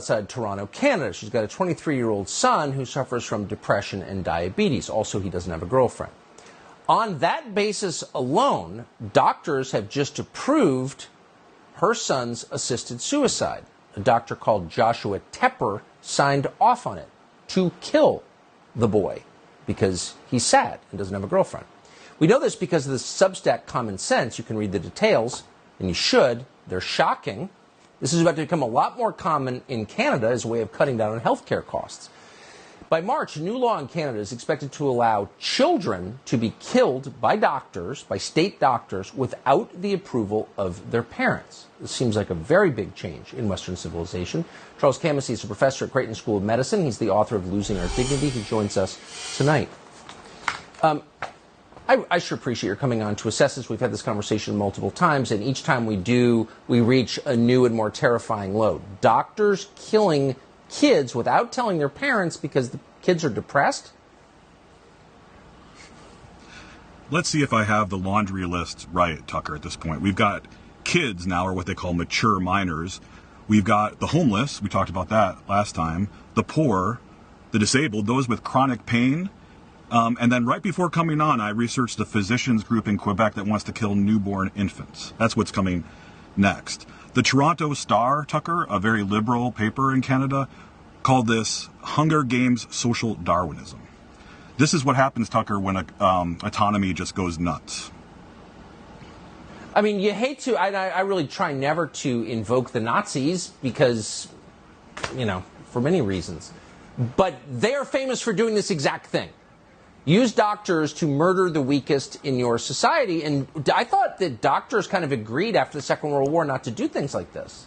outside Toronto, Canada. She's got a 23-year-old son who suffers from depression and diabetes. Also, he doesn't have a girlfriend. On that basis alone, doctors have just approved her son's assisted suicide. A doctor called Joshua Tepper signed off on it to kill the boy because he's sad and doesn't have a girlfriend. We know this because of the Substack Common Sense. You can read the details, and you should. They're shocking. This is about to become a lot more common in Canada as a way of cutting down on health care costs. By March, a new law in Canada is expected to allow children to be killed by doctors, by state doctors, without the approval of their parents. This seems like a very big change in Western civilization. Charles Camasey is a professor at Creighton School of Medicine. He's the author of Losing Our Dignity. He joins us tonight. I sure appreciate your coming on to assess this. We've had this conversation multiple times, and each time we do, we reach a new and more terrifying low. Doctors killing kids without telling their parents because the kids are depressed? Let's see if I have the laundry list right, Tucker, at this point. We've got kids now, or what they call mature minors. We've got the homeless, we talked about that last time, the poor, the disabled, those with chronic pain. And then right before coming on, I researched the physicians group in Quebec that wants to kill newborn infants. That's what's coming next. The Toronto Star, Tucker, a very liberal paper in Canada, called this Hunger Games social Darwinism. This is what happens, Tucker, when autonomy just goes nuts. I mean, you hate to, I really try never to invoke the Nazis because, you know, for many reasons. But they are famous for doing this exact thing. Use doctors to murder the weakest in your society. And I thought that doctors kind of agreed after the Second World War not to do things like this.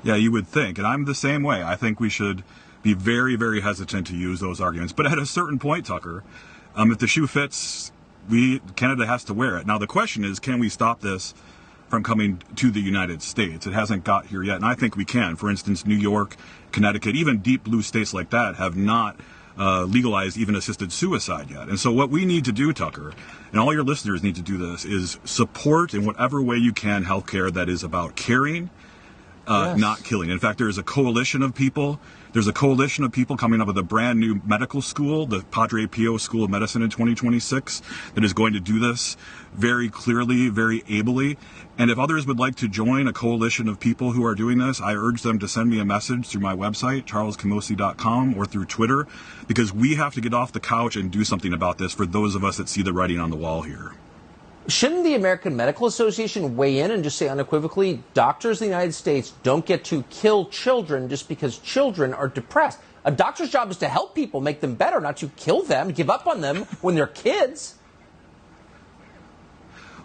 Yeah, you would think. And I'm the same way. I think we should be very, very hesitant to use those arguments. But at a certain point, Tucker, if the shoe fits, Canada has to wear it. Now, the question is, can we stop this from coming to the United States? It hasn't got here yet, and I think we can. For instance, New York, Connecticut, even deep blue states like that have not legalized even assisted suicide yet. And so what we need to do, Tucker, and all your listeners need to do this, is support in whatever way you can healthcare that is about caring, yes, not killing. In fact, there's a coalition of people. There's a coalition of people coming up with a brand new medical school, the Padre Pio School of Medicine in 2026, that is going to do this very clearly, very ably. And if others would like to join a coalition of people who are doing this, I urge them to send me a message through my website, charlescamosi.com, or through Twitter, because we have to get off the couch and do something about this for those of us that see the writing on the wall here. Shouldn't the American Medical Association weigh in and just say unequivocally, doctors in the United States don't get to kill children just because children are depressed? A doctor's job is to help people, make them better, not to kill them, give up on them when they're kids.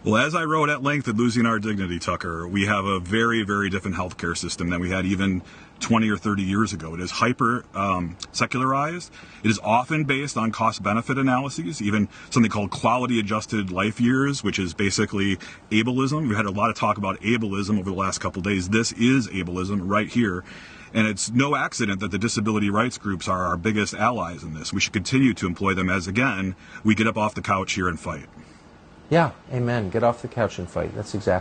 Well, as I wrote at length in Losing Our Dignity, Tucker, we have a very, very different healthcare system than we had even 20 or 30 years ago. It is hyper secularized. It is often based on cost-benefit analyses, even something called quality-adjusted life years, which is basically ableism. We've had a lot of talk about ableism over the last couple of days. This is ableism right here. And it's no accident that the disability rights groups are our biggest allies in this. We should continue to employ them as, again, we get up off the couch here and fight. Yeah, amen. Get off the couch and fight. That's exactly